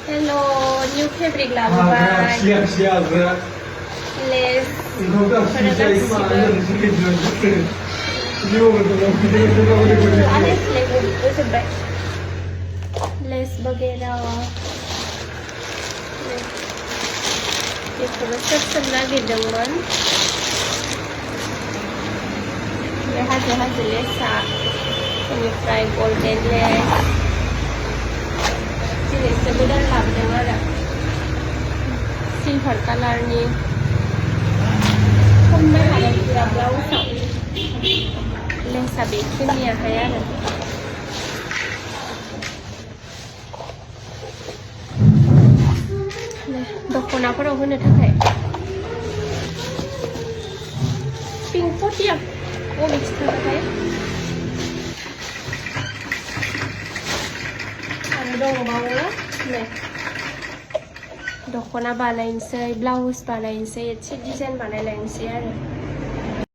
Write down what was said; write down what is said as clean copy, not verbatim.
Hello new fabric लाबोबाय लेस लेस वगैरह बेखौनो सोबनो नागिरदोंमोन बे हाजो लेसआ बेनिफ्राय गल्डेन लेस दिनैसो गोदान लाबोदों आरो सिलभार कालारनि खमनो हादों पुरा ब्लाउसाव लेसआ बेखिनियाहाय आरो दख'नाफोराव होनो थाखाय पिंक पटिया बबे खिथाबाथाय आरो दंबावो नै दख'ना बानायनोसै ब्लाउस बानायनोसै एसे डिजाइन बानायलायनोसै आरो